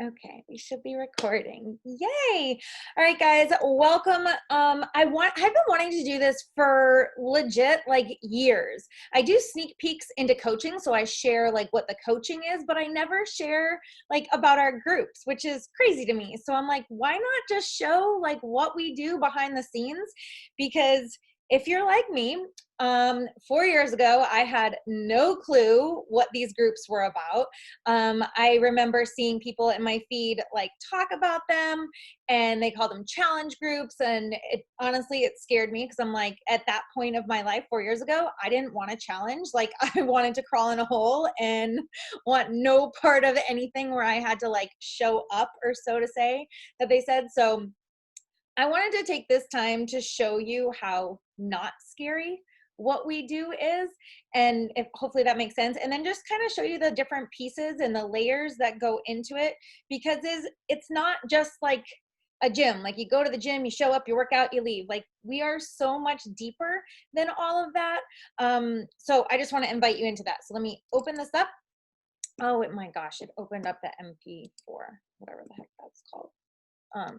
Okay, we should be recording. Yay! All right, guys, welcome. I've been wanting to do this for legit like years. I do sneak peeks into coaching, so I share like what the coaching is, but I never share like about our groups, which is crazy to me. So I'm like, why not just show like what we do behind the scenes? Because if you're like me, 4 years ago, I had no clue what these groups were about. I remember seeing people in my feed like talk about them, and they call them challenge groups. And honestly, it scared me because I'm like, at that point of my life 4 years ago, I didn't want a challenge. Like, I wanted to crawl in a hole and want no part of anything where I had to like show up, or so to say, that they said. So I wanted to take this time to show you how not scary what we do is, and if hopefully that makes sense, and then just kind of show you the different pieces and the layers that go into it, because it's not just like a gym. Like, you go to the gym, you show up, you work out, you leave. Like, we are so much deeper than all of that. So I just want to invite you into that. So let me open this up. Oh my gosh, it opened up the MP4, whatever the heck that's called. um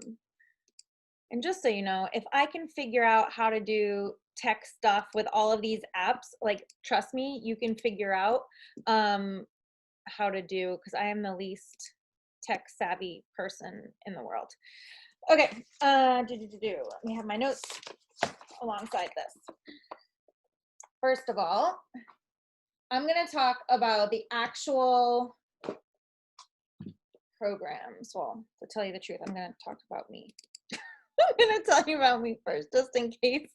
and just so you know, if I can figure out how to do tech stuff with all of these apps, like, trust me, you can figure out how to do, because I am the least tech savvy person in the world. Okay, let me have my notes alongside this. First of all, I'm going to talk about the actual programs. Well, to tell you the truth, I'm going to talk about me. I'm going to tell you about me first, just in case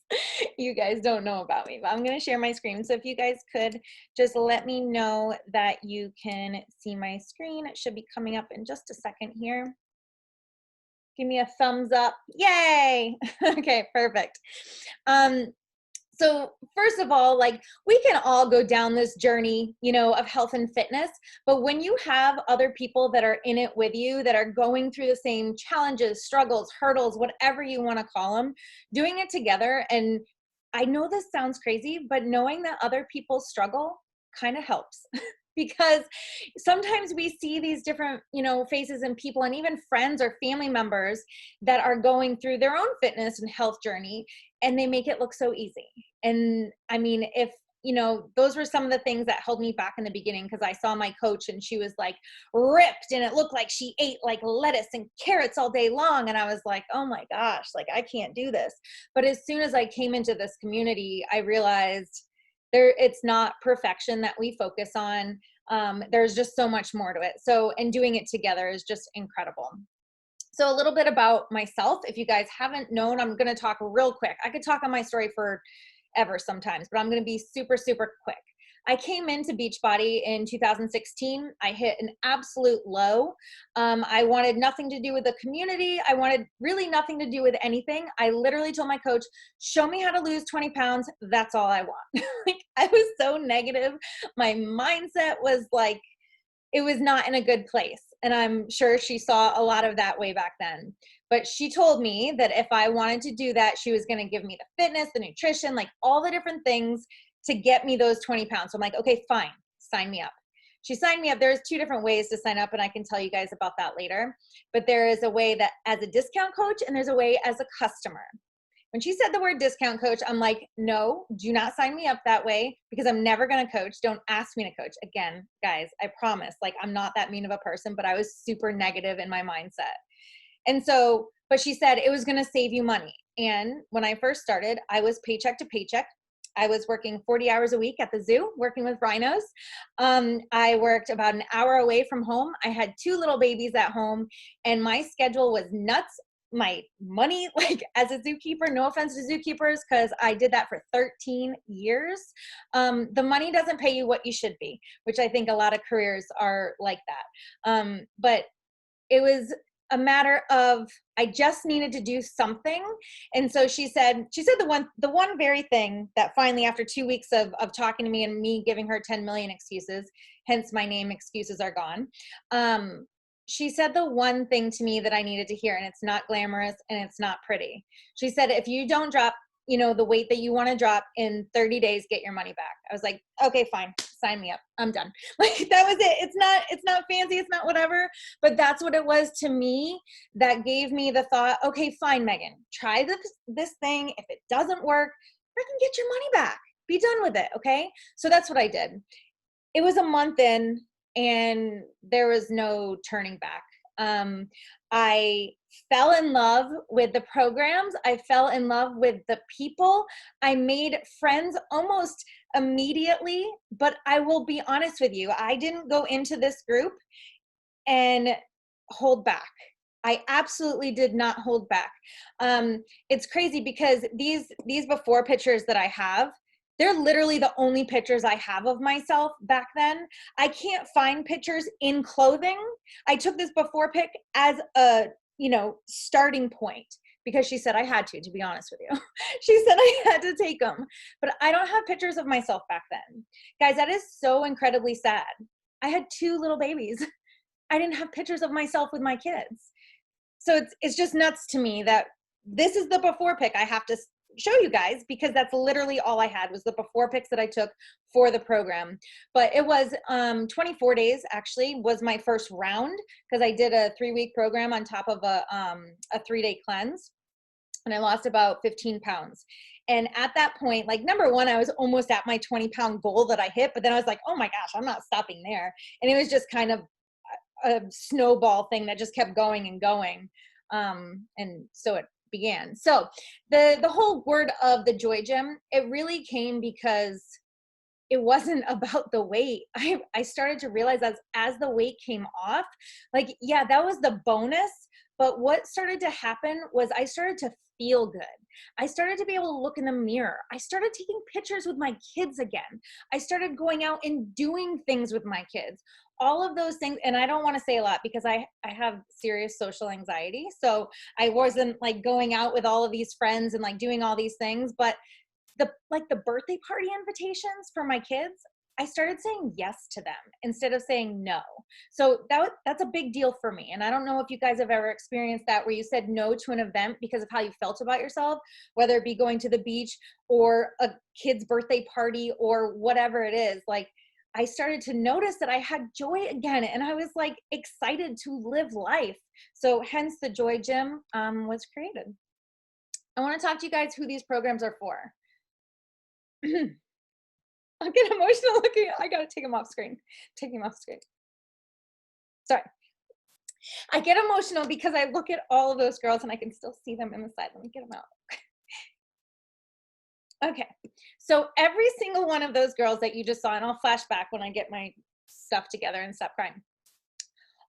you guys don't know about me. But I'm going to share my screen. So if you guys could just let me know that you can see my screen. It should be coming up in just a second here. Give me a thumbs up. Yay! Okay, perfect. So first of all, like, we can all go down this journey, of health and fitness, but when you have other people that are in it with you, that are going through the same challenges, struggles, hurdles, whatever you want to call them, doing it together. And I know this sounds crazy, but knowing that other people struggle kind of helps. Because sometimes we see these different, faces and people, and even friends or family members that are going through their own fitness and health journey, and they make it look so easy. And I mean, if those were some of the things that held me back in the beginning, because I saw my coach and she was like ripped, and it looked like she ate like lettuce and carrots all day long. And I was like, oh my gosh, like, I can't do this. But as soon as I came into this community, I realized it's not perfection that we focus on. There's just so much more to it. So, and doing it together is just incredible. So a little bit about myself. If you guys haven't known, I'm going to talk real quick. I could talk on my story forever sometimes, but I'm going to be super, super quick. I came into Beachbody in 2016. I hit an absolute low. I wanted nothing to do with the community. I wanted really nothing to do with anything. I literally told my coach, show me how to lose 20 pounds. That's all I want. Like, I was so negative. My mindset was like, it was not in a good place. And I'm sure she saw a lot of that way back then. But she told me that if I wanted to do that, she was going to give me the fitness, the nutrition, like all the different things to get me those 20 pounds. So I'm like, okay, fine, sign me up. She signed me up. There's two different ways to sign up, and I can tell you guys about that later. But there is a way that as a discount coach, and there's a way as a customer. When she said the word discount coach, I'm like, no, do not sign me up that way, because I'm never going to coach. Don't ask me to coach. Again, guys, I promise, like, I'm not that mean of a person, but I was super negative in my mindset. And so, but she said it was going to save you money. And when I first started, I was paycheck to paycheck. I was working 40 hours a week at the zoo, working with rhinos. I worked about an hour away from home. I had 2 little babies at home, and my schedule was nuts. My money, like, as a zookeeper, no offense to zookeepers, because I did that for 13 years. The money doesn't pay you what you should be, which I think a lot of careers are like that. But it was a matter of, I just needed to do something. And so she said the one very thing that finally, after 2 weeks of talking to me and me giving her 10 million excuses, hence my name, Excuses Are Gone. She said the one thing to me that I needed to hear, and it's not glamorous and it's not pretty. She said, if you don't drop, you know, the weight that you want to drop in 30 days, get your money back. I was like, okay, fine, sign me up. I'm done. Like, that was it. It's not fancy. It's not whatever, but that's what it was to me that gave me the thought, okay, fine, Megan, try this thing. If it doesn't work, freaking get your money back. Be done with it. Okay. So that's what I did. It was a month in and there was no turning back. I fell in love with the programs. I fell in love with the people. I made friends almost immediately, but I will be honest with you, I didn't go into this group and hold back. I absolutely did not hold back. It's crazy because these before pictures that I have, they're literally the only pictures I have of myself back then. I can't find pictures in clothing. I took this before pic as a, you know, starting point because she said I had to be honest with you. She said I had to take them, but I don't have pictures of myself back then. Guys, that is so incredibly sad. I had 2 little babies. I didn't have pictures of myself with my kids. So it's just nuts to me that this is the before pic I have to show you guys, because that's literally all I had was the before pics that I took for the program. But it was 24 days actually was my first round, because I did a 3-week program on top of a 3-day cleanse, and I lost about 15 pounds. And at that point, like, number one, I was almost at my 20-pound goal that I hit, but then I was like, oh my gosh, I'm not stopping there. And it was just kind of a snowball thing that just kept going and going. And so it began. So the whole word of the JoyGym, it really came because it wasn't about the weight. I started to realize as the weight came off, like, yeah, that was the bonus. But what started to happen was I started to feel good. I started to be able to look in the mirror. I started taking pictures with my kids again. I started going out and doing things with my kids. All of those things, and I don't want to say a lot because I have serious social anxiety. So I wasn't like going out with all of these friends and like doing all these things, but the birthday party invitations for my kids, I started saying yes to them instead of saying no. So that's a big deal for me. And I don't know if you guys have ever experienced that, where you said no to an event because of how you felt about yourself, whether it be going to the beach or a kid's birthday party or whatever it is. Like, I started to notice that I had joy again, and I was like excited to live life. So hence the JoyGym was created. I want to talk to you guys who these programs are for. I'll get emotional looking. I gotta take them off screen. Take them off screen. Sorry. I get emotional because I look at all of those girls and I can still see them in the side. Let me get them out. Okay, so every single one of those girls that you just saw, and I'll flash back when I get my stuff together and stop crying.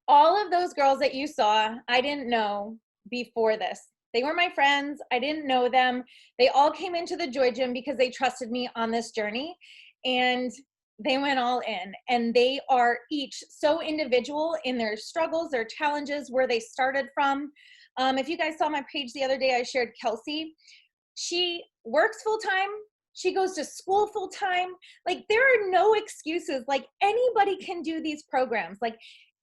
All of those girls that you saw, I didn't know before this. They were my friends. I didn't know them. They all came into the JoyGym because they trusted me on this journey, and they went all in. And they are each so individual in their struggles, their challenges, where they started from. If you guys saw my page the other day, I shared Kelsey. She works full-time. She goes to school full-time. Like, there are no excuses. Like, anybody can do these programs. Like,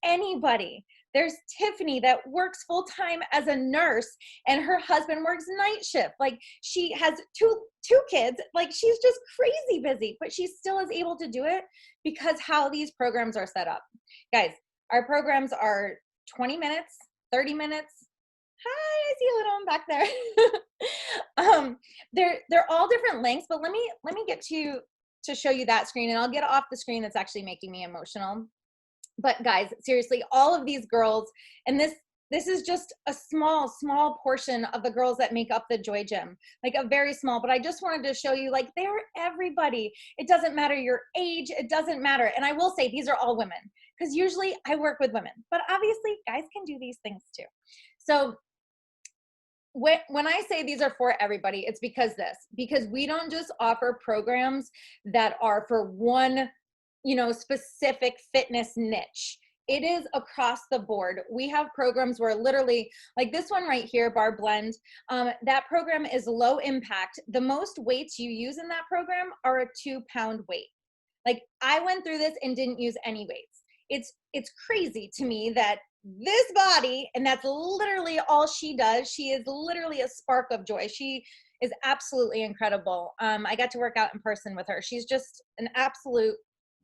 anybody. There's Tiffany that works full-time as a nurse, and her husband works night shift. Like, she has two kids. Like, she's just crazy busy, but she still is able to do it because how these programs are set up. Guys, our programs are 20 minutes, 30 minutes. Hi, I see a little one back there. They're all different lengths, but let me get to show you that screen, and I'll get off the screen that's actually making me emotional. But guys, seriously, all of these girls, and this is just a small portion of the girls that make up the JoyGym, like a very small, but I just wanted to show you, like, they're everybody. It doesn't matter your age, it doesn't matter. And I will say these are all women, because usually I work with women, but obviously guys can do these things too. So when I say these are for everybody, it's because we don't just offer programs that are for one, specific fitness niche. It is across the board. We have programs where literally, like this one right here, Bar Blend, that program is low impact. The most weights you use in that program are a 2-pound weight. Like, I went through this and didn't use any weights. It's crazy to me that this body, and that's literally all she does. She is literally a spark of joy. She is absolutely incredible. I got to work out in person with her. She's just an absolute,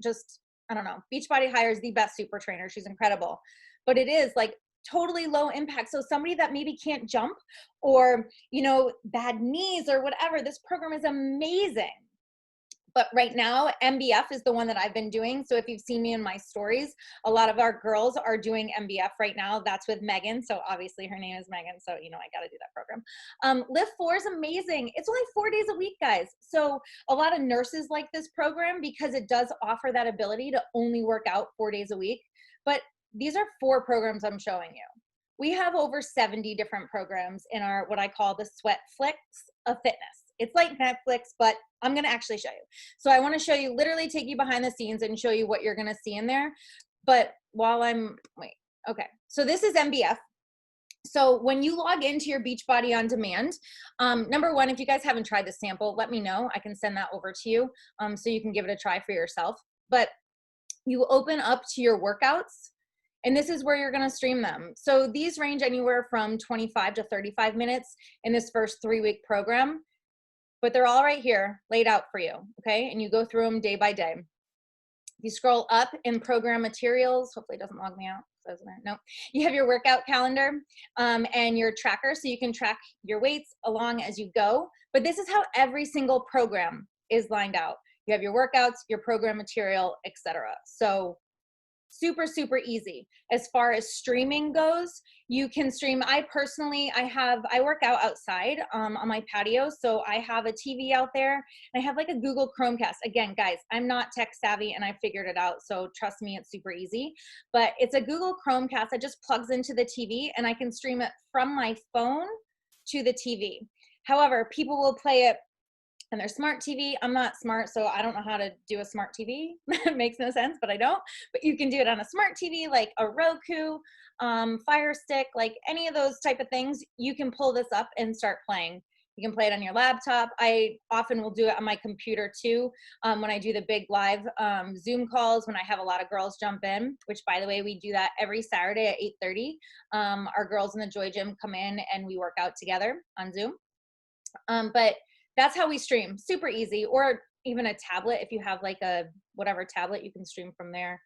just, I don't know, Beachbody hires the best super trainer. She's incredible. But it is like totally low impact. So somebody that maybe can't jump or, you know, bad knees or whatever, this program is amazing. But right now, MBF is the one that I've been doing. So if you've seen me in my stories, a lot of our girls are doing MBF right now. That's with Megan. So obviously her name is Megan. So, you know, I got to do that program. Lift 4 is amazing. It's only 4 days a week, guys. So a lot of nurses like this program because it does offer that ability to only work out 4 days a week. But these are 4 programs I'm showing you. We have over 70 different programs in our, what I call the Sweat Flicks of Fitness. It's like Netflix, but I'm going to actually show you. So I want to show you, literally take you behind the scenes and show you what you're going to see in there. But while I'm, wait, okay. So this is MBF. So when you log into your Beachbody On Demand, number one, if you guys haven't tried the sample, let me know. I can send that over to you so you can give it a try for yourself. But you open up to your workouts, and this is where you're going to stream them. So these range anywhere from 25 to 35 minutes in this first 3-week program. But they're all right here laid out for you, okay? And you go through them day by day. You scroll up in program materials. Hopefully it doesn't log me out. No. You have your workout calendar and your tracker so you can track your weights along as you go. But this is how every single program is lined out. You have your workouts, your program material, etc. So super, super easy. As far as streaming goes, you can stream. I personally, I work out outside on my patio. So I have a TV out there and I have like a Google Chromecast. Again, guys, I'm not tech savvy and I figured it out. So trust me, it's super easy, but it's a Google Chromecast that just plugs into the TV and I can stream it from my phone to the TV. However, people will play it and their smart TV. I'm not smart, so I don't know how to do a smart TV. It makes no sense, but I don't. But you can do it on a smart TV, like a Roku, Fire Stick, like any of those type of things. You can pull this up and start playing. You can play it on your laptop. I often will do it on my computer too when I do the big live Zoom calls, when I have a lot of girls jump in, which by the way, we do that every Saturday at 8:30. Our girls in the JoyGym come in and we work out together on Zoom. But that's how we stream. Super easy. Or even a tablet. If you have like a whatever tablet, you can stream from there.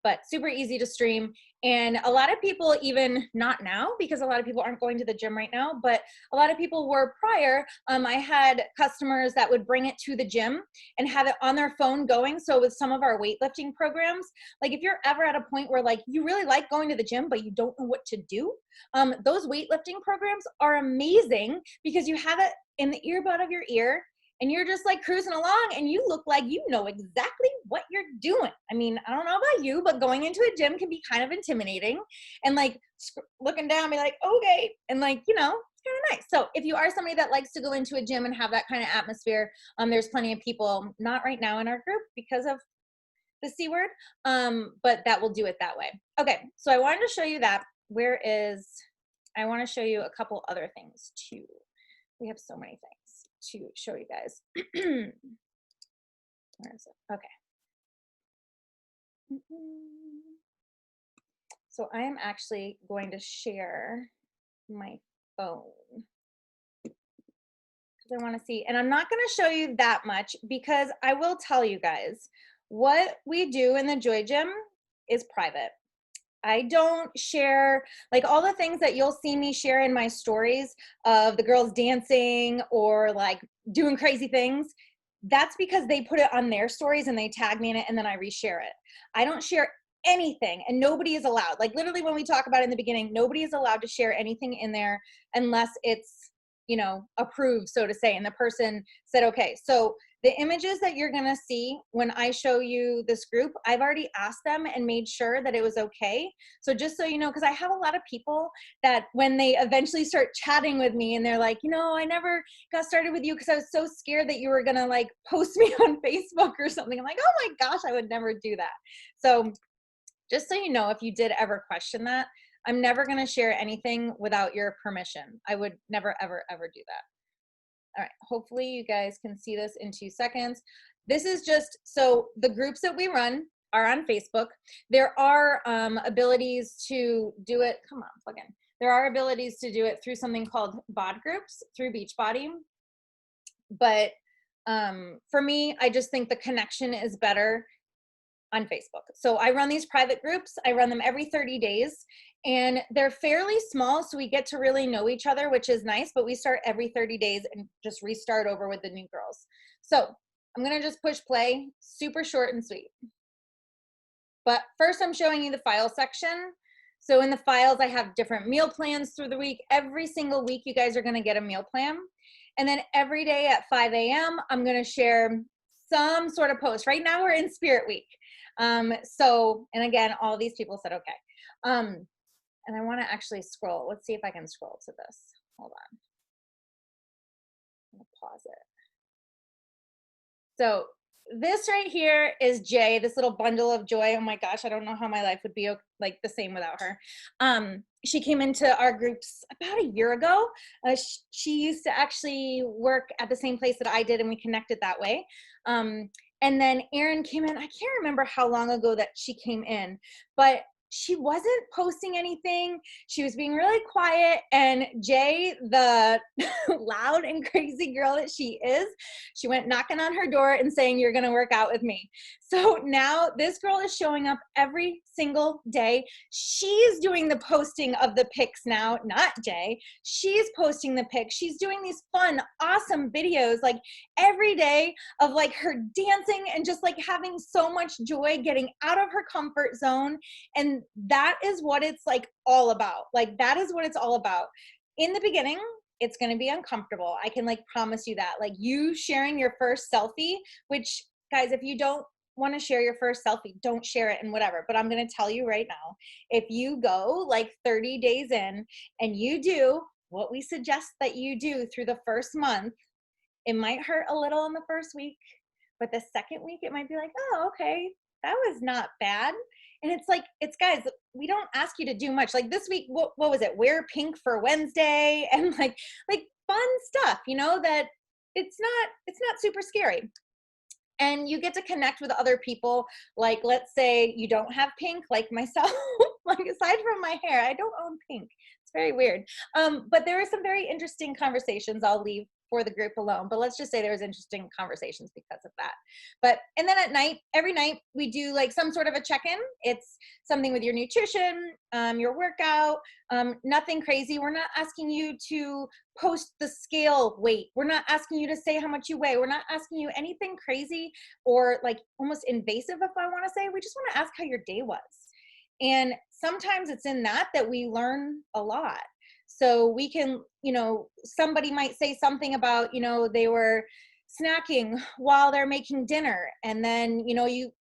But super easy to stream. And a lot of people, even not now, because a lot of people aren't going to the gym right now, but a lot of people were prior. I had customers that would bring it to the gym and have it on their phone going. So with some of our weightlifting programs, like if you're ever at a point where like you really like going to the gym, but you don't know what to do, those weightlifting programs are amazing because you have it in the earbud of your ear and you're just like cruising along and you look like you know exactly what you're doing. I mean, I don't know about you, but going into a gym can be kind of intimidating and like looking down, be like, okay. And like, you know, it's kind of nice. So if you are somebody that likes to go into a gym and have that kind of atmosphere, there's plenty of people, not right now in our group because of the C word, but that will do it that way. Okay, so I wanted to show you that. I want to show you a couple other things too. We have so many things to show you guys. Where is it? Okay. So I am actually going to share my phone because I want to see, and I'm not going to show you that much because I will tell you guys what we do in the JoyGym is private. I don't share like all the things that you'll see me share in my stories of the girls dancing or like doing crazy things. That's because they put it on their stories and they tag me in it and then I reshare it. I don't share anything and nobody is allowed. Like literally when we talk about it in the beginning, nobody is allowed to share anything in there unless it's, you know, approved, so to say. And the person said, okay, so the images that you're going to see when I show you this group, I've already asked them and made sure that it was okay. So just so you know, because I have a lot of people that when they eventually start chatting with me and they're like, you know, I never got started with you because I was so scared that you were going to like post me on Facebook or something. I'm like, oh my gosh, I would never do that. So just so you know, if you did ever question that, I'm never going to share anything without your permission. I would never, ever, ever do that. All right, hopefully you guys can see this in 2 seconds. This is just, so the groups that we run are on Facebook. There are abilities to do it, come on, plug in. There are abilities to do it through something called bod groups through Beachbody. But for me, I just think the connection is better on Facebook. So I run these private groups. I run them every 30 days and they're fairly small. So we get to really know each other, which is nice, but we start every 30 days and just restart over with the new girls. So I'm going to just push play, super short and sweet. But first I'm showing you the file section. So in the files, I have different meal plans through the week. Every single week, you guys are going to get a meal plan. And then every day at 5 a.m., I'm going to share some sort of post. Right now we're in Spirit Week. And again, all these people said, okay. And I want to actually scroll. Let's see if I can scroll to this. Hold on. I'm going to pause it. So this right here is Jay, this little bundle of joy. Oh my gosh, I don't know how my life would be like the same without her. She came into our groups about a year ago. She used to actually work at the same place that I did, and we connected that way. And then Erin came in. I can't remember how long ago that she came in, but she wasn't posting anything. She was being really quiet. And Jay, the loud and crazy girl that she is, she went knocking on her door and saying, "You're going to work out with me." So now this girl is showing up every single day. She's doing the posting of the pics now, not Jay. She's posting the pics. She's doing these fun, awesome videos like every day of like her dancing and just like having so much joy, getting out of her comfort zone. And that is what it's like all about. Like that is what it's all about. In the beginning, it's going to be uncomfortable. I can like promise you that. Like you sharing your first selfie, which guys, if you don't want to share your first selfie, don't share it and whatever. But I'm going to tell you right now, if you go like 30 days in and you do what we suggest that you do through the first month, it might hurt a little in the first week, but the second week it might be like, oh, okay, that was not bad. And it's like, it's guys, we don't ask you to do much. Like this week, what was it? Wear pink for Wednesday and like fun stuff, you know, that it's not super scary. And you get to connect with other people. Like, let's say you don't have pink, like myself, like aside from my hair, I don't own pink. It's very weird. But there are some very interesting conversations I'll leave for the group alone, but let's just say there's interesting conversations because of that. And then at night, every night we do like some sort of a check-in. It's something with your nutrition, your workout, nothing crazy. We're not asking you to post the scale weight. We're not asking you to say how much you weigh. We're not asking you anything crazy or like almost invasive, if I want to say. We just want to ask how your day was. And sometimes it's in that we learn a lot. So we can, you know, somebody might say something about, you know, they were snacking while they're making dinner. And then, you know, you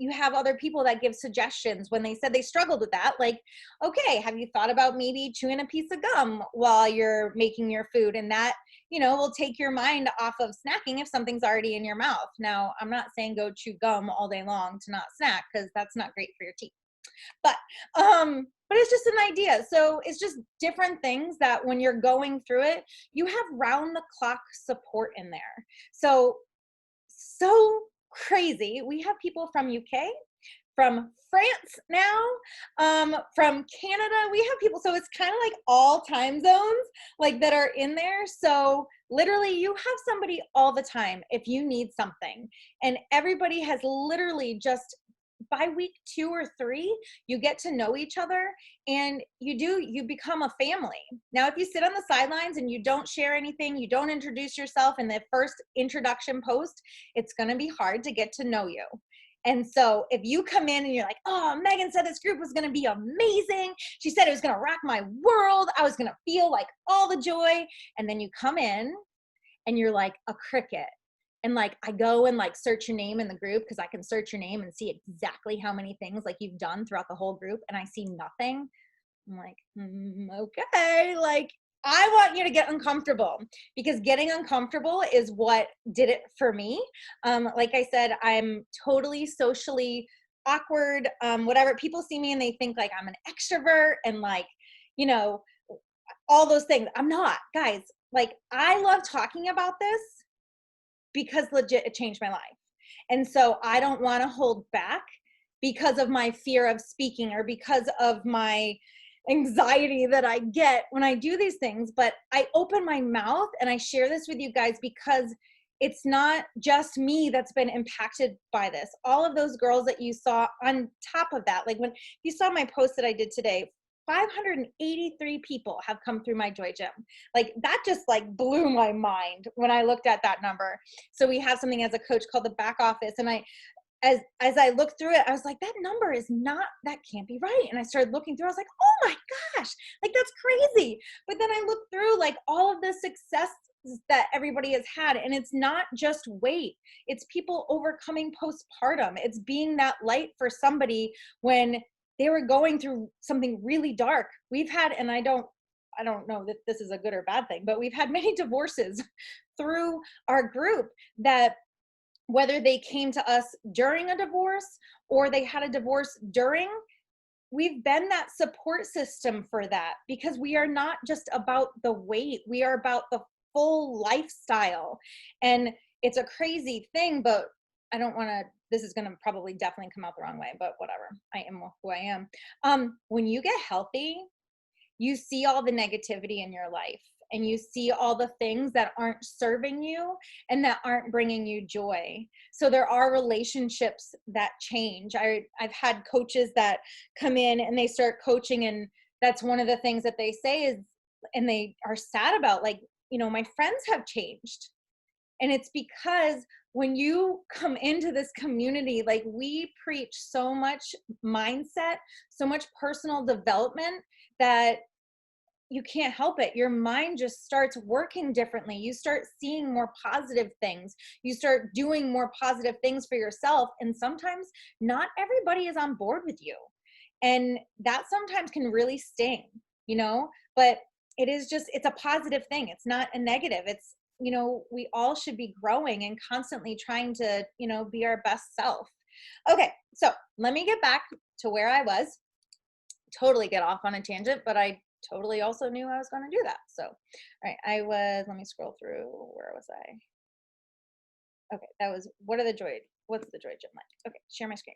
have other people that give suggestions when they said they struggled with that. Like, okay, have you thought about maybe chewing a piece of gum while you're making your food? And that, you know, will take your mind off of snacking if something's already in your mouth. Now, I'm not saying go chew gum all day long to not snack, because that's not great for your teeth. But it's just an idea. So it's just different things that when you're going through it, you have round the clock support in there. So crazy. We have people from UK, from France now, from Canada. We have people. So it's kind of like all time zones like that are in there. So literally you have somebody all the time if you need something. And everybody has literally just by week 2 or 3, you get to know each other and you become a family. Now, if you sit on the sidelines and you don't share anything, you don't introduce yourself in the first introduction post, it's going to be hard to get to know you. And so if you come in and you're like, oh, Megan said this group was going to be amazing. She said it was going to rock my world. I was going to feel like all the joy. And then you come in and you're like a cricket. And like, I go and like search your name in the group because I can search your name and see exactly how many things like you've done throughout the whole group. And I see nothing. I'm like, okay, like I want you to get uncomfortable, because getting uncomfortable is what did it for me. Like I said, I'm totally socially awkward, whatever. People see me and they think like I'm an extrovert and like, you know, all those things. I'm not, guys. Like I love talking about this because legit it changed my life. And so I don't want to hold back because of my fear of speaking or because of my anxiety that I get when I do these things, but I open my mouth and I share this with you guys because it's not just me that's been impacted by this. All of those girls that you saw on top of that, like when you saw my post that I did today, 583 people have come through my JoyGym. Like that just like blew my mind when I looked at that number. So we have something as a coach called the back office. And as I looked through it, I was like, that number is not, that can't be right. And I started looking through, I was like, oh my gosh, like that's crazy. But then I looked through like all of the success that everybody has had, and it's not just weight, it's people overcoming postpartum, it's being that light for somebody when they were going through something really dark. We've had, and I don't know that this is a good or bad thing, but we've had many divorces through our group that, whether they came to us during a divorce or they had a divorce during, we've been that support system for that, because we are not just about the weight, we are about the full lifestyle. And it's a crazy thing, but I don't want to, this is going to probably definitely come out the wrong way, but whatever, I am who I am. When you get healthy, you see all the negativity in your life, and you see all the things that aren't serving you and that aren't bringing you joy. So there are relationships that change. I've had coaches that come in and they start coaching, and that's one of the things that they say is, and they are sad about, like, you know, my friends have changed. And it's because when you come into this community, like we preach so much mindset, so much personal development, that you can't help it. Your mind just starts working differently. You start seeing more positive things. You start doing more positive things for yourself. And sometimes not everybody is on board with you. And that sometimes can really sting, you know, but it is just, it's a positive thing. It's not a negative. It's, you know, we all should be growing and constantly trying to, you know, be our best self. Okay. So let me get back to where I was. Totally get off on a tangent, but I totally also knew I was going to do that. So, all right, let me scroll through. Where was I? Okay, that was, what's the JoyGym like? Okay, share my screen.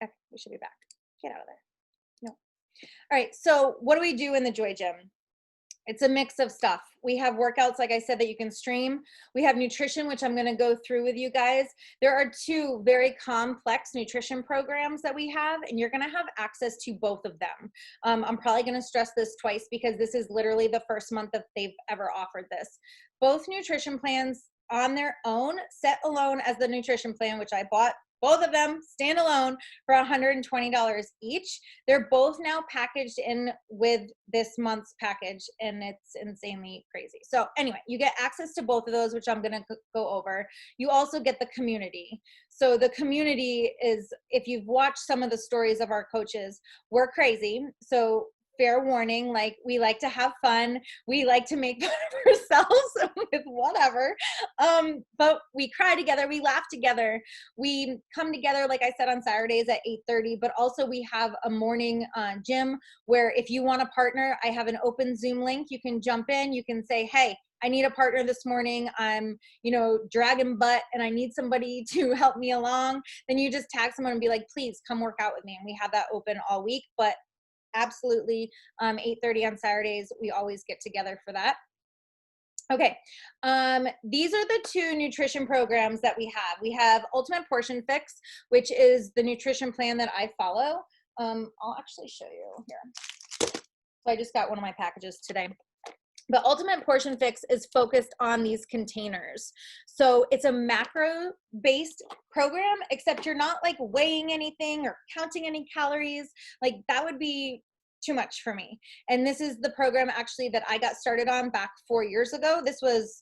Okay, we should be back. Get out of there. No. All right, so what do we do in the JoyGym? It's a mix of stuff. We have workouts, like I said, that you can stream. We have nutrition, which I'm going to go through with you guys. There are 2 very complex nutrition programs that we have, and you're going to have access to both of them. I'm probably going to stress this twice because this is literally the first month that they've ever offered this. Both nutrition plans on their own, set alone as the nutrition plan, which I bought both of them standalone for $120 each. They're both now packaged in with this month's package, and it's insanely crazy. So anyway, you get access to both of those, which I'm gonna go over. You also get the community. So the community is, if you've watched some of the stories of our coaches, we're crazy. So fair warning, like we like to have fun. We like to make fun of ourselves with whatever. But we cry together, we laugh together. We come together, like I said, on Saturdays at 8:30, but also we have a morning gym where if you want a partner, I have an open Zoom link. You can jump in, you can say, hey, I need a partner this morning. I'm, you know, dragging butt and I need somebody to help me along. Then you just tag someone and be like, please come work out with me. And we have that open all week, but absolutely 8:30 on Saturdays, we always get together for that. Okay, these are the 2 nutrition programs that we have. We have Ultimate Portion Fix, which is the nutrition plan that I follow. I'll actually show you here. So I just got one of my packages today. The Ultimate Portion Fix is focused on these containers. So it's a macro-based program, except you're not like weighing anything or counting any calories. Like that would be too much for me. And this is the program actually that I got started on back 4 years ago. This was,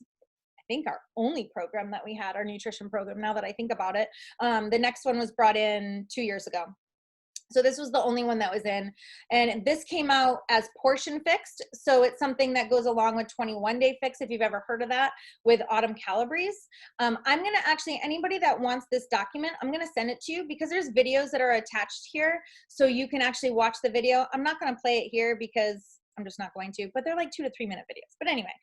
I think, our only program that we had, our nutrition program, now that I think about it. The next one was brought in 2 years ago. So this was the only one that was in, and this came out as portion fixed. So it's something that goes along with 21-day fix, if you've ever heard of that, with Autumn Calabrese. I'm going to actually, anybody that wants this document, I'm going to send it to you because there's videos that are attached here. So you can actually watch the video. I'm not going to play it here because I'm just not going to, but they're like 2 to 3 minute videos. But anyway,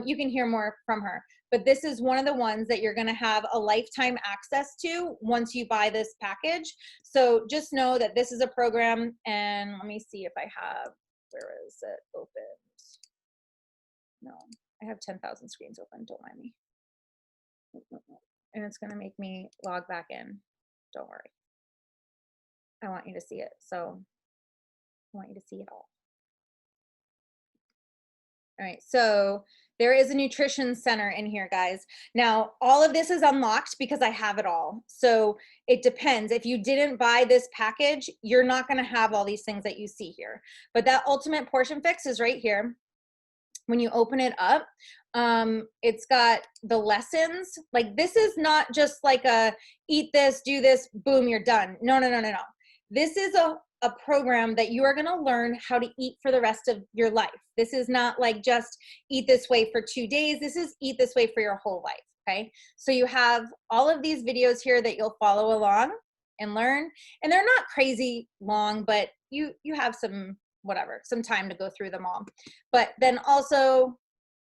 you can hear more from her. but this is one of the ones that you're going to have a lifetime access to once you buy this package. So just know that this is a program, and let me see if I have, where is it open? No, I have 10,000 screens open, don't mind me. And it's going to make me log back in. Don't worry. I want you to see it. So I want you to see it all. All right, so there is a nutrition center in here, guys. Now, all of this is unlocked because I have it all. So it depends. If you didn't buy this package, you're not going to have all these things that you see here. But that ultimate portion fix is right here. When you open it up, it's got the lessons. Like, this is not just like a eat this, do this, boom, you're done. No, no, no, no, no. This is a program that you are going to learn how to eat for the rest of your life. This is not like just eat this way for 2 days. This is eat this way for your whole life. Okay. So you have all of these videos here that you'll follow along and learn. And they're not crazy long, but you have some, whatever, some time to go through them all. But then also,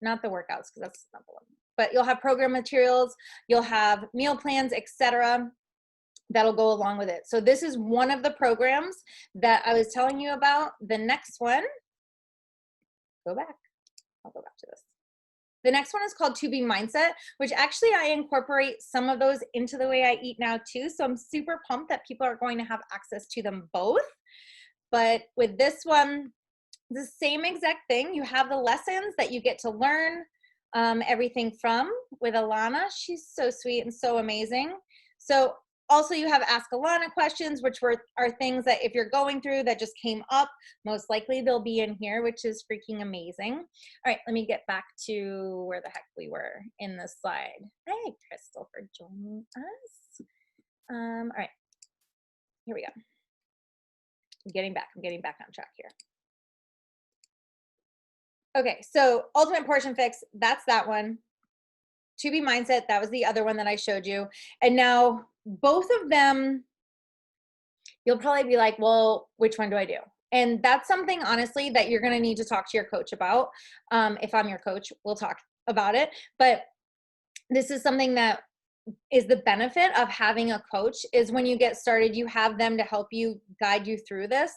not the workouts, because that's not the one, but you'll have program materials, you'll have meal plans, etc. that'll go along with it. So this is one of the programs that I was telling you about. The next one, go back. I'll go back to this. The next one is called To Be Mindset, which actually I incorporate some of those into the way I eat now too. So I'm super pumped that people are going to have access to them both. But with this one, the same exact thing. You have the lessons that you get to learn everything from with Alana. She's so sweet and so amazing. So also you have Ask Alana questions, which are things that if you're going through that just came up, most likely they'll be in here, which is freaking amazing. All right, let me get back to where the heck we were in this slide. Hey, Crystal, for joining us. All right, here we go. I'm getting back on track here. Okay, so Ultimate Portion Fix, that's that one. To Be Mindset, that was the other one that I showed you. And now both of them, you'll probably be like, well, which one do I do? And that's something, honestly, that you're going to need to talk to your coach about. If I'm your coach, we'll talk about it. But this is something that is the benefit of having a coach, is when you get started, you have them to help you, guide you through this.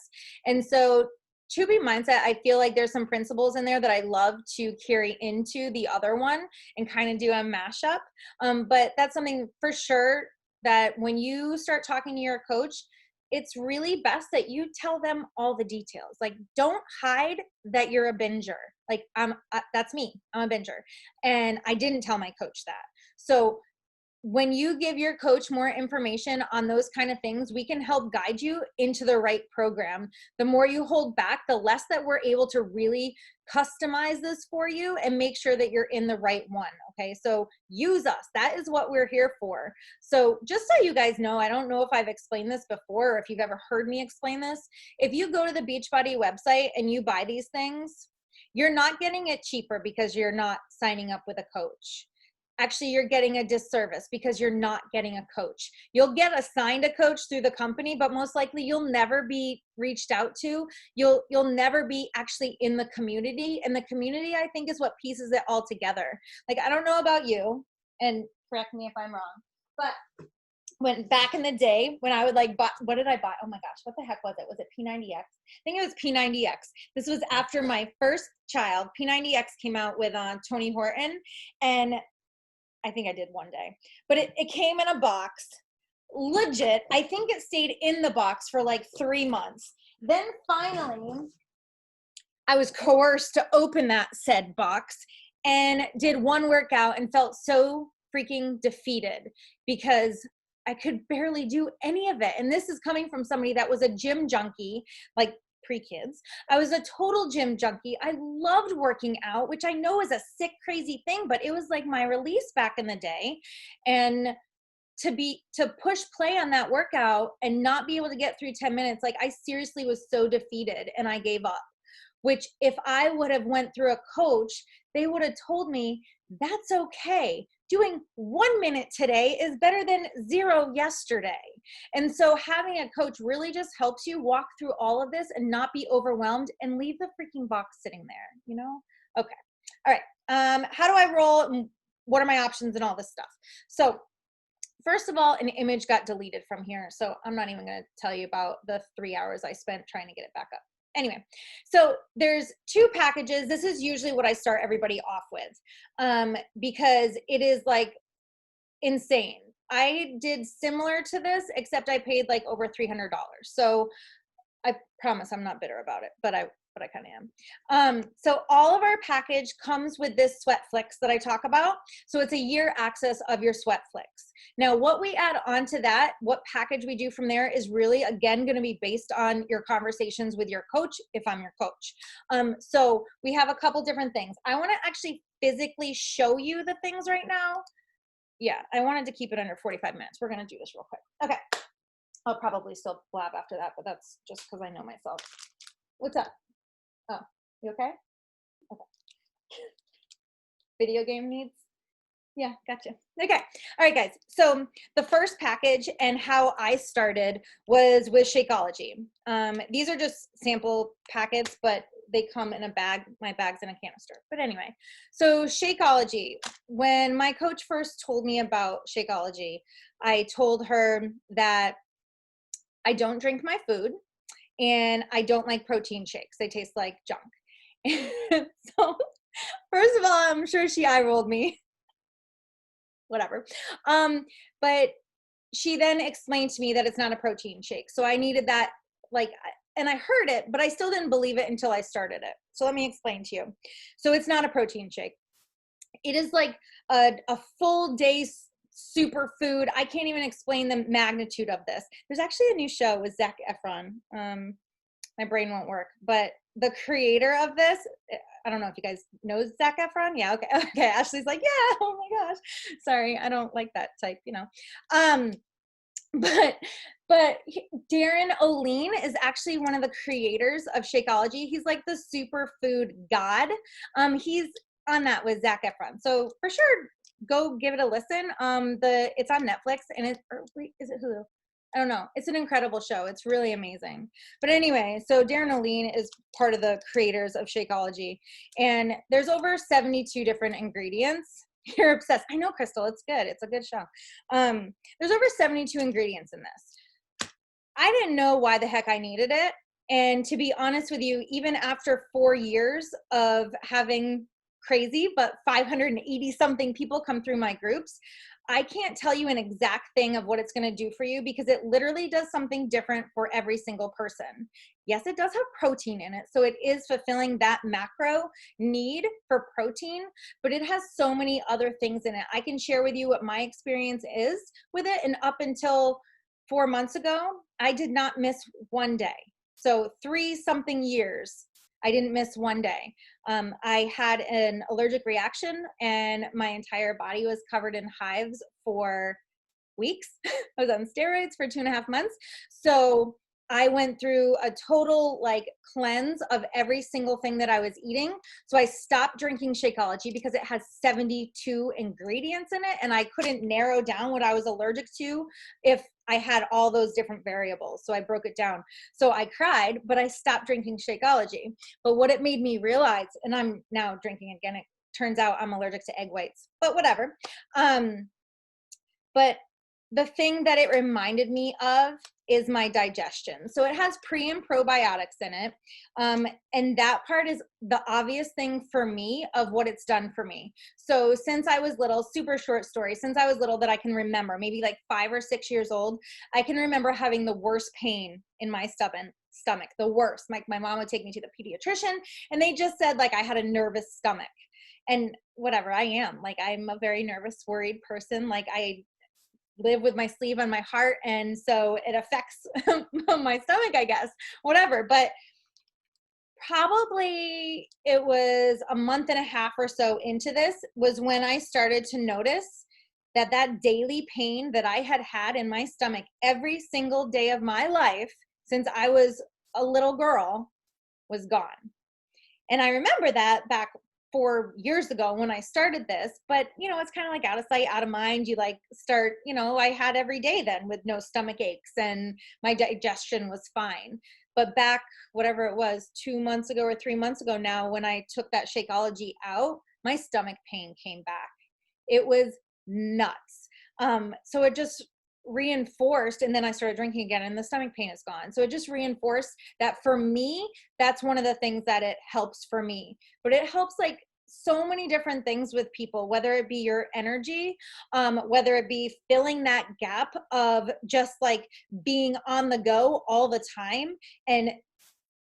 And so To Be Mindset, I feel like there's some principles in there that I love to carry into the other one and kind of do a mashup. But that's something for sure that when you start talking to your coach, it's really best that you tell them all the details. Like, don't hide that you're a binger. Like, that's me. I'm a binger. And I didn't tell my coach that. So when you give your coach more information on those kind of things, we can help guide you into the right program. The more you hold back, the less that we're able to really customize this for you and make sure that you're in the right one. Okay, so use us. That is what we're here for. So just so you guys know, I don't know if I've explained this before or if you've ever heard me explain this. If you go to the Beachbody website and you buy these things, you're not getting it cheaper because you're not signing up with a coach. Actually, you're getting a disservice because you're not getting a coach. You'll get assigned a coach through the company, but most likely you'll never be reached out to. You'll never be actually in the community. And the community, I think, is what pieces it all together. Like, I don't know about you, and correct me if I'm wrong, but when back in the day when I would like buy, what did I buy? Oh my gosh, what the heck was it? Was it P90X? I think it was P90X. This was after my first child. P90X came out with Tony Horton, and I think I did one day, but it came in a box, legit. I think it stayed in the box for like 3 months. Then finally, I was coerced to open that said box and did one workout and felt so freaking defeated because I could barely do any of it. And this is coming from somebody that was a gym junkie, like pre-kids. I was a total gym junkie. I loved working out, which I know is a sick, crazy thing, but it was like my release back in the day. And to push play on that workout and not be able to get through 10 minutes, like I seriously was so defeated and I gave up. Which if I would have went through a coach, they would have told me that's okay. Doing 1 minute today is better than 0 yesterday. And so having a coach really just helps you walk through all of this and not be overwhelmed and leave the freaking box sitting there, you know? Okay. All right. How do I roll? what are my options and all this stuff. So first of all, an image got deleted from here. So I'm not even going to tell you about the 3 hours I spent trying to get it back up. Anyway, so there's 2 packages. This is usually what I start everybody off with, because it is like insane. I did similar to this, except I paid like over $300. So I promise I'm not bitter about it, but I kind of am. So all of our package comes with this Sweatflix that I talk about. So it's a year access of your Sweatflix. Now, what we add on to that, what package we do from there is really, again, going to be based on your conversations with your coach, if I'm your coach. So we have a couple different things. I want to actually physically show you the things right now. Yeah, I wanted to keep it under 45 minutes. We're going to do this real quick. Okay. I'll probably still blab after that, but that's just because I know myself. What's up? Oh, you okay? Okay. Video game needs? Yeah, gotcha. Okay. All right, guys. So the first package and how I started was with Shakeology. These are just sample packets, but they come in a bag. My bag's in a canister. But anyway, so Shakeology. When my coach first told me about Shakeology, I told her that I don't drink my food and I don't like protein shakes. They taste like junk. So first of all, I'm sure she eye rolled me. Whatever. But she then explained to me that it's not a protein shake. So I needed that, like, and I heard it, but I still didn't believe it until I started it. So let me explain to you. So it's not a protein shake. It is like a full day superfood. I can't even explain the magnitude of this. There's actually a new show with Zac Efron. My brain won't work, but the creator of this, I don't know if you guys know Zac Efron. Yeah, okay. Okay. Ashley's like, yeah, oh my gosh. Sorry, I don't like that type, you know. But Darren O'Lean is actually one of the creators of Shakeology. He's like the superfood god. He's on that with Zac Efron. So for sure, go give it a listen. It's on Netflix and is it Hulu? I don't know. It's an incredible show. It's really amazing. But anyway, so Darren O'Lean is part of the creators of Shakeology, and there's over 72 different ingredients. You're obsessed. I know, Crystal. It's good. It's a good show. There's over 72 ingredients in this. I didn't know why the heck I needed it. And to be honest with you, even after 4 years of having crazy, but 580 something people come through my groups, I can't tell you an exact thing of what it's going to do for you because it literally does something different for every single person. Yes, it does have protein in it. So it is fulfilling that macro need for protein, but it has so many other things in it. I can share with you what my experience is with it. And up until 4 months ago, I did not miss one day. So 3 something years, I didn't miss one day. I had an allergic reaction and my entire body was covered in hives for weeks. I was on steroids for 2.5 months. So I went through a total like cleanse of every single thing that I was eating. So I stopped drinking Shakeology because it has 72 ingredients in it and I couldn't narrow down what I was allergic to if I had all those different variables. So I broke it down. So I cried, but I stopped drinking Shakeology. But what it made me realize, and I'm now drinking again, it turns out I'm allergic to egg whites, but whatever. But the thing that it reminded me of is my digestion. So it has pre and probiotics in it. And that part is the obvious thing for me of what it's done for me. So since I was little, super short story, since I was little that I can remember, maybe like 5 or 6 years old, I can remember having the worst pain in my stomach, the worst. Like my mom would take me to the pediatrician and they just said like I had a nervous stomach. And whatever, I am. Like I'm a very nervous, worried person. Like I live with my sleeve on my heart, and so it affects my stomach, I guess, whatever. But probably it was a month and a half or so into this was when I started to notice that that daily pain that I had had in my stomach every single day of my life since I was a little girl was gone. And I remember that back 4 years ago when I started this, but you know, it's kind of like out of sight, out of mind. You like start, you know, I had every day then with no stomach aches and my digestion was fine. But back, whatever it was, 2 months ago or 3 months ago now, when I took that Shakeology out, my stomach pain came back. It was nuts. So it just reinforced, and then I started drinking again and the stomach pain is gone. So it just reinforced that for me, that's one of the things that it helps for me. But it helps like so many different things with people, whether it be your energy, whether it be filling that gap of just like being on the go all the time and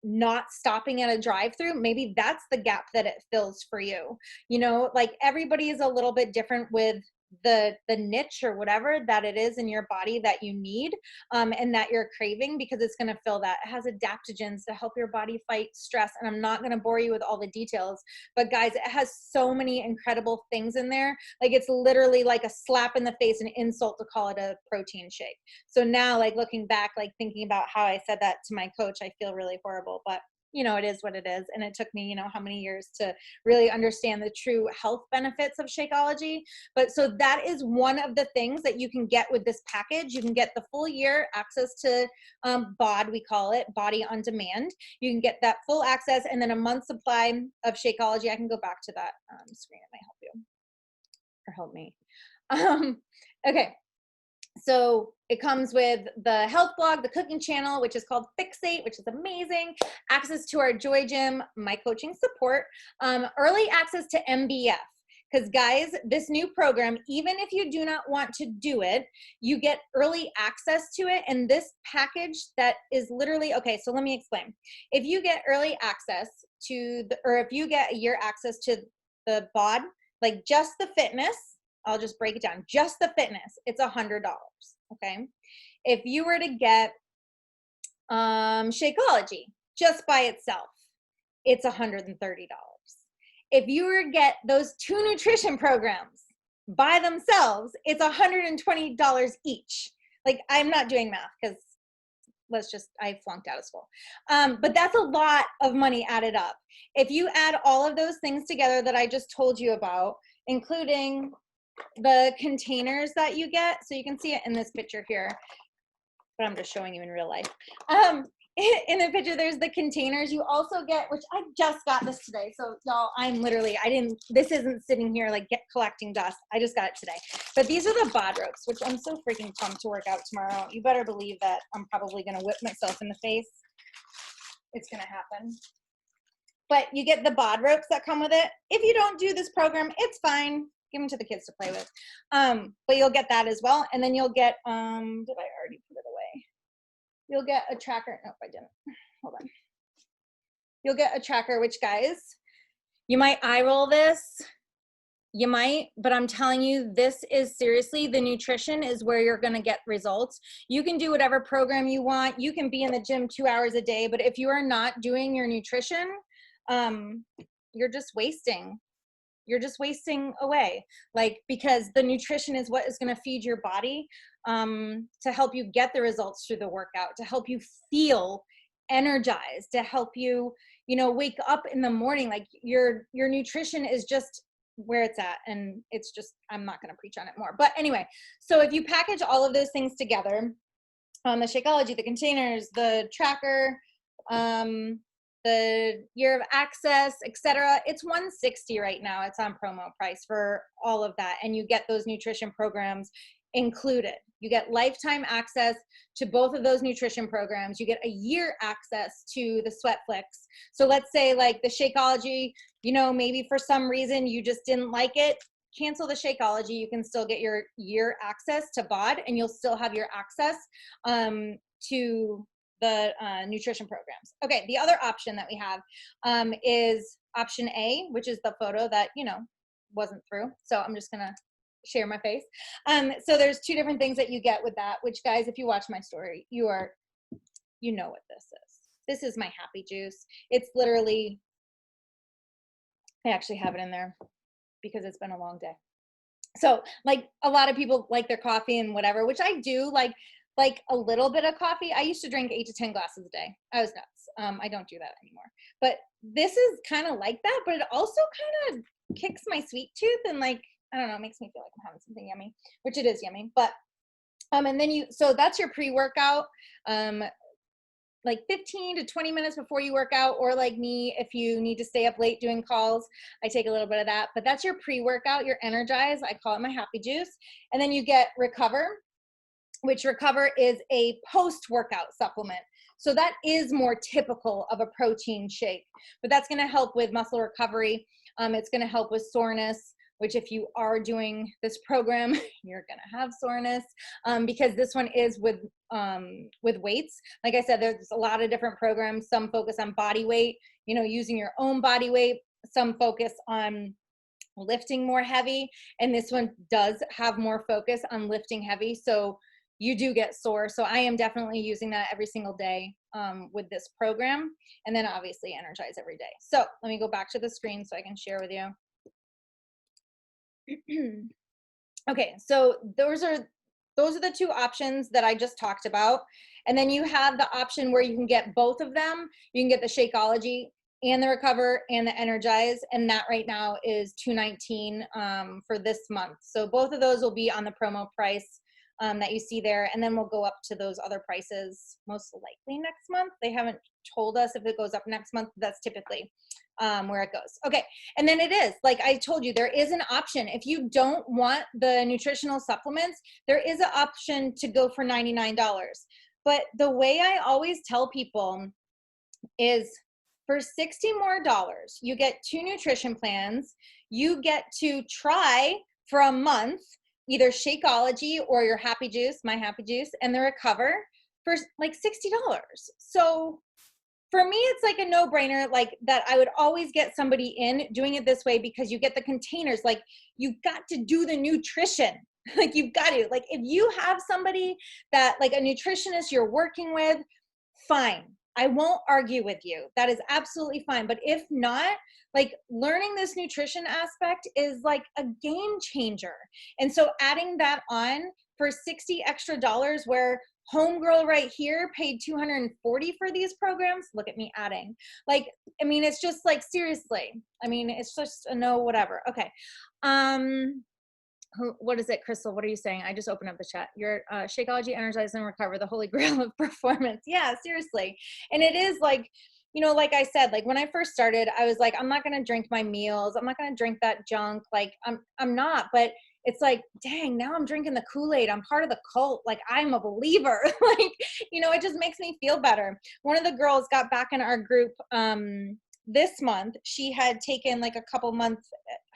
not stopping at a drive-through. Maybe that's the gap that it fills for you. You know, like everybody is a little bit different with the niche or whatever that it is in your body that you need, and that you're craving, because it's going to fill that. It has adaptogens to help your body fight stress, and I'm not going to bore you with all the details, but guys, it has so many incredible things in there. Like it's literally like a slap in the face, an insult to call it a protein shake. So now, like looking back, like thinking about how I said that to my coach, I feel really horrible, but you know, it is what it is. And it took me, you know, how many years to really understand the true health benefits of Shakeology. But so that is one of the things that you can get with this package. You can get the full year access to BOD, we call it, Body on Demand. You can get that full access, and then a month supply of Shakeology. I can go back to that screen. It might help you or help me. Okay. So it comes with the health blog, the cooking channel, which is called Fixate, which is amazing, access to our JoyGym, my coaching support, early access to MBF. Because guys, this new program, even if you do not want to do it, you get early access to it. And this package that is literally, okay, so let me explain. If you get early access to or if you get a year access to the BOD, like just the fitness, I'll just break it down. Just the fitness, it's $100, okay? If you were to get Shakeology just by itself, it's $130. If you were to get those 2 nutrition programs by themselves, it's $120 each. Like, I'm not doing math because I flunked out of school. But that's a lot of money added up. If you add all of those things together that I just told you about, including the containers that you get, so you can see it in this picture here, but I'm just showing you in real life. In the picture, there's the containers. You also get, which I just got this today. So y'all, this isn't sitting here like collecting dust. I just got it today. But these are the BOD ropes, which I'm so freaking pumped to work out tomorrow. You better believe that I'm probably going to whip myself in the face. It's going to happen. But you get the BOD ropes that come with it. If you don't do this program, it's fine. Give them to the kids to play with. But you'll get that as well. And then you'll get, did I already put it away? You'll get a tracker. Nope, I didn't. Hold on. You'll get a tracker, which guys, you might eye roll this. You might, but I'm telling you, this is seriously, the nutrition is where you're going to get results. You can do whatever program you want. You can be in the gym 2 hours a day, but if you are not doing your nutrition, you're just wasting. You're just wasting away, like, because the nutrition is what is going to feed your body to help you get the results through the workout, to help you feel energized, to help you, you know, wake up in the morning. Like your nutrition is just where it's at. And it's just, I'm not going to preach on it more. But anyway, so if you package all of those things together, the Shakeology, the containers, the tracker, the year of access, etc., it's $160 right now. It's on promo price for all of that, and you get those nutrition programs included. You get lifetime access to both of those nutrition programs. You get a year access to the Sweatflix. So let's say like the Shakeology, you know, maybe for some reason you just didn't like it, cancel the Shakeology. You can still get your year access to BOD, and you'll still have your access to the nutrition programs. Okay, the other option that we have is option A, which is the photo that, you know, wasn't through. So I'm just gonna share my face. So there's 2 different things that you get with that, which guys, if you watch my story, you know what this is. This is my happy juice. It's literally, I actually have it in there because it's been a long day. So like a lot of people like their coffee and whatever, which I do, like a little bit of coffee. I used to drink 8 to 10 glasses a day. I was nuts. I don't do that anymore. But this is kind of like that, but it also kind of kicks my sweet tooth and like, I don't know, makes me feel like I'm having something yummy, which it is yummy. But, and then so that's your pre-workout. like 15 to 20 minutes before you work out, or like me, if you need to stay up late doing calls, I take a little bit of that. But that's your pre-workout, your Energize. I call it my happy juice. And then you get Recover, which Recover is a post-workout supplement. So that is more typical of a protein shake, but that's going to help with muscle recovery. It's going to help with soreness, which if you are doing this program, you're going to have soreness, because this one is with weights. Like I said, there's a lot of different programs. Some focus on body weight, you know, using your own body weight. Some focus on lifting more heavy. And this one does have more focus on lifting heavy. So you do get sore. So I am definitely using that every single day with this program. And then obviously Energize every day. So let me go back to the screen so I can share with you. Okay, so those are the two options that I just talked about. And then you have the option where you can get both of them. You can get the Shakeology and the Recover and the Energize, and that right now is $219 for this month. So both of those will be on the promo price that you see there, and then we'll go up to those other prices most likely next month. They haven't told us if it goes up next month. That's typically where it goes. Okay, and then it is, like I told you, there is an option. If you don't want the nutritional supplements, there is an option to go for $99. But the way I always tell people is for $60 more, you get 2 nutrition plans. You get to try for a month either Shakeology or your Happy Juice, my Happy Juice, and the Recover for like $60. So for me, it's like a no-brainer, like that I would always get somebody in doing it this way, because you get the containers. Like, you've got to do the nutrition. Like, you've got to, like, if you have somebody that, like a nutritionist you're working with, fine. I won't argue with you. That is absolutely fine. But if not, like, learning this nutrition aspect is like a game changer. And so adding that on for $60 extra, where homegirl right here paid $240 for these programs. Look at me adding. Like, I mean, it's just like, seriously. I mean, it's just a no, whatever. Okay. What is it, Crystal? What are you saying? I just opened up the chat. Your Shakeology, Energize, and Recover, the holy grail of performance. Yeah, seriously. And it is like, you know, like I said, like when I first started, I was like, I'm not going to drink my meals. I'm not going to drink that junk. Like I'm not, but it's like, dang, now I'm drinking the Kool-Aid. I'm part of the cult. Like, I'm a believer. Like, you know, it just makes me feel better. One of the girls got back in our group this month. She had taken like a couple month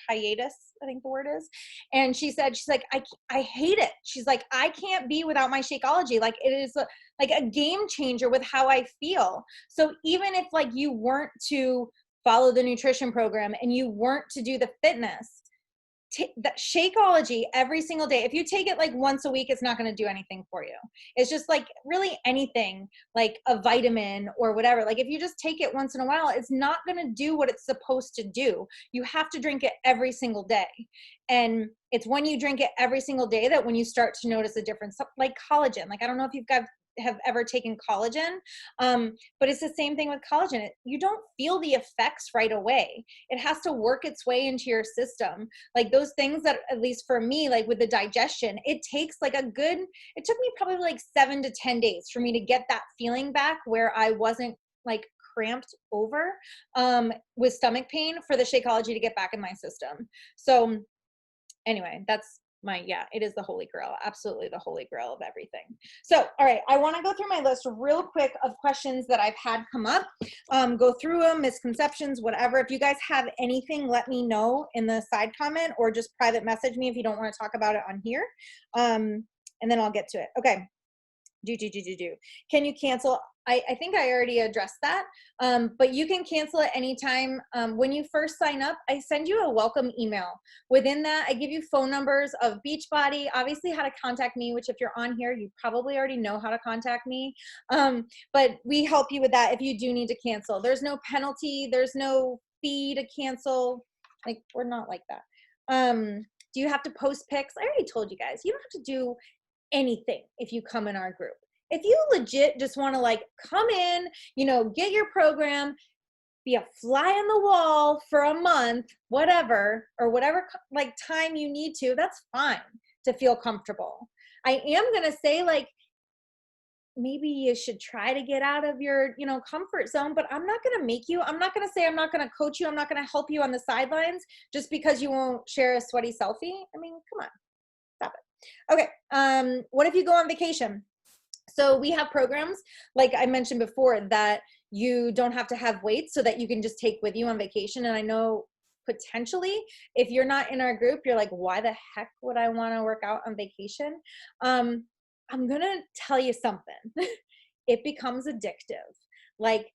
hiatus, I think the word is. And she's like, I hate it. She's like, I can't be without my Shakeology. Like, it is like a game changer with how I feel. So even if like you weren't to follow the nutrition program and you weren't to do the fitness, that Shakeology every single day. If you take it like once a week, it's not going to do anything for you. It's just like really anything, like a vitamin or whatever. Like if you just take it once in a while, it's not going to do what it's supposed to do. You have to drink it every single day. And it's when you drink it every single day that when you start to notice a difference, like collagen. Like, I don't know if have ever taken collagen, but it's the same thing with collagen. You don't feel the effects right away. It has to work its way into your system. Like those things that, at least for me, like with the digestion, it takes like it took me probably like 7 to 10 days for me to get that feeling back where I wasn't like cramped over with stomach pain, for the Shakeology to get back in my system. So anyway, it is the holy grail, absolutely the holy grail of everything. So, all right, I want to go through my list real quick of questions that I've had come up, go through them, misconceptions, whatever. If you guys have anything, let me know in the side comment, or just private message me if you don't want to talk about it on here. And then I'll get to it. Okay. Can you cancel? I think I already addressed that, but you can cancel at any time. When you first sign up, I send you a welcome email. Within that, I give you phone numbers of Beachbody, obviously how to contact me, which if you're on here, you probably already know how to contact me, but we help you with that if you do need to cancel. There's no penalty. There's no fee to cancel. Like, we're not like that. Do you have to post pics? I already told you guys, you don't have to do anything if you come in our group. If you legit just want to like come in, you know, get your program, be a fly on the wall for a month, whatever, or whatever like time you need to, that's fine to feel comfortable. I am going to say, like, maybe you should try to get out of your, you know, comfort zone, but I'm not going to make you. I'm not going to say I'm not going to coach you. I'm not going to help you on the sidelines just because you won't share a sweaty selfie. I mean, come on, stop it. Okay. What if you go on vacation? So we have programs, like I mentioned before, that you don't have to have weights so that you can just take with you on vacation. And I know potentially if you're not in our group, you're like, why the heck would I want to work out on vacation? I'm going to tell you something. It becomes addictive. Like,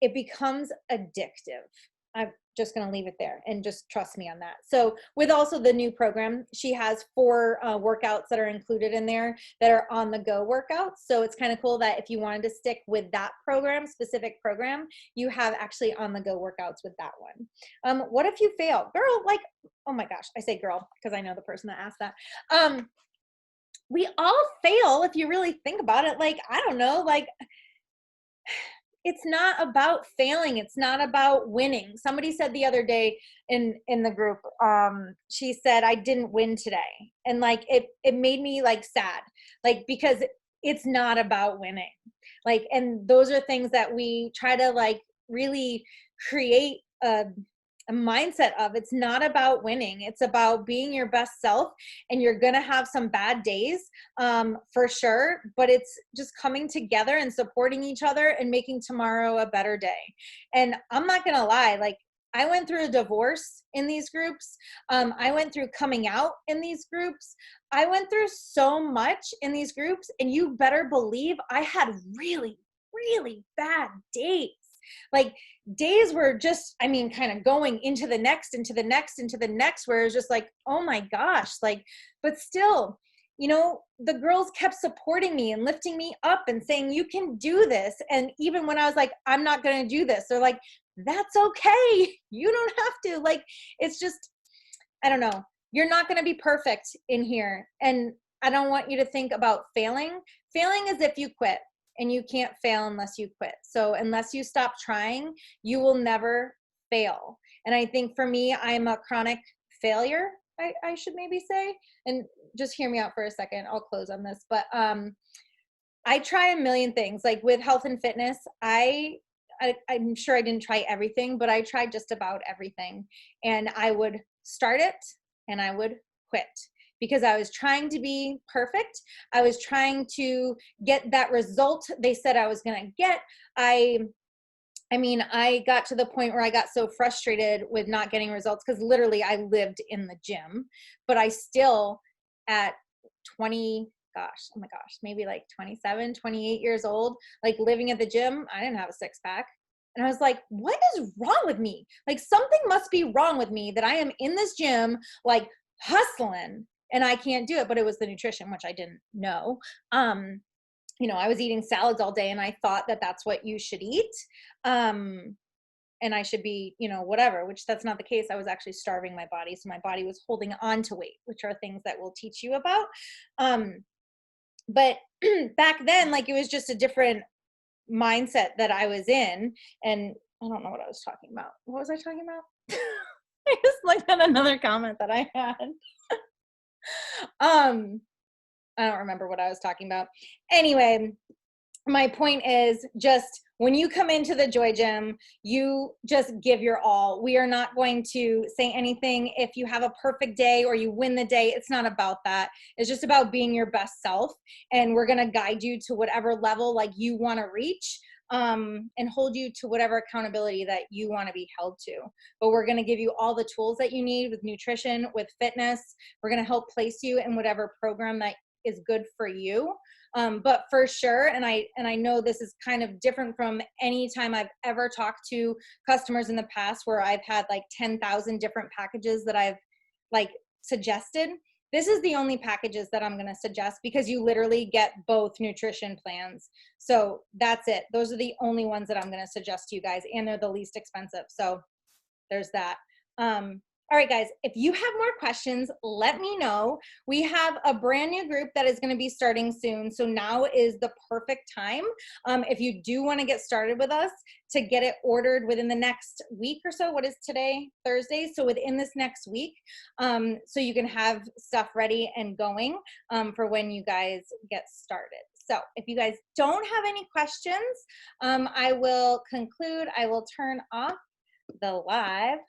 it becomes addictive. I'm just going to leave it there and just trust me on that. So with also the new program, she has 4 workouts that are included in there that are on the go workouts. So it's kind of cool that if you wanted to stick with that program, specific program, you have actually on the go workouts with that one. What if you fail? Girl, like, oh my gosh, I say girl because I know the person that asked that. We all fail if you really think about it. Like, I don't know, like, it's not about failing. It's not about winning. Somebody said the other day in the group, she said, I didn't win today. And like, it made me like sad, like, because it's not about winning. Like, and those are things that we try to like really create a mindset of. It's not about winning. It's about being your best self, and you're going to have some bad days, for sure, but it's just coming together and supporting each other and making tomorrow a better day. And I'm not going to lie, like, I went through a divorce in these groups. I went through coming out in these groups. I went through so much in these groups, and you better believe I had really, really bad days. Like, days were just, I mean, kind of going into the next, where it was just like, oh my gosh, like, but still, you know, the girls kept supporting me and lifting me up and saying, you can do this. And even when I was like, I'm not going to do this, they're like, that's okay. You don't have to. Like, it's just, I don't know. You're not going to be perfect in here. And I don't want you to think about failing. Failing is if you quit. And you can't fail unless you quit. So unless you stop trying, you will never fail. And I think for me, I'm a chronic failure, I should maybe say. And just hear me out for a second. I'll close on this. But I try a million things. Like with health and fitness, I'm sure I didn't try everything, but I tried just about everything. And I would start it and I would quit, because I was trying to be perfect. I was trying to get that result they said I was going to get. I mean, I got to the point where I got so frustrated with not getting results, because literally I lived in the gym, but I still at 20, gosh, oh my gosh, maybe like 27, 28 years old, like living at the gym, I didn't have a 6-pack. And I was like, what is wrong with me? Like, something must be wrong with me that I am in this gym, like hustling, and I can't do it. But it was the nutrition, which I didn't know. You know, I was eating salads all day, and I thought that that's what you should eat. And I should be, you know, whatever, which that's not the case. I was actually starving my body. So my body was holding on to weight, which are things that we'll teach you about. But back then, like, it was just a different mindset that I was in. And I don't know what I was talking about. What was I talking about? I just looked at another comment that I had. I don't remember what I was talking about. Anyway, my point is, just when you come into the JoyGym, you just give your all. We are not going to say anything if you have a perfect day or you win the day. It's not about that. It's just about being your best self. And we're going to guide you to whatever level like you want to reach, and hold you to whatever accountability that you want to be held to. But we're going to give you all the tools that you need with nutrition, with fitness. We're going to help place you in whatever program that is good for you. But for sure, and I know this is kind of different from any time I've ever talked to customers in the past, where I've had like 10,000 different packages that I've like suggested. This is the only packages that I'm going to suggest, because you literally get both nutrition plans. So that's it. Those are the only ones that I'm going to suggest to you guys, and they're the least expensive. So there's that. All right, guys, if you have more questions, let me know. We have a brand new group that is going to be starting soon. So now is the perfect time. If you do want to get started with us, to get it ordered within the next week or so. What is today? Thursday. So within this next week, so you can have stuff ready and going, for when you guys get started. So if you guys don't have any questions, I will conclude. I will turn off the live.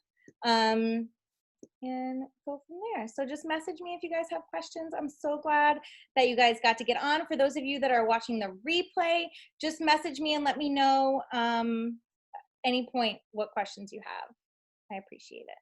And go from there. So just message me if you guys have questions. I'm so glad that you guys got to get on. For those of you that are watching the replay, just message me and let me know any point what questions you have. I appreciate it.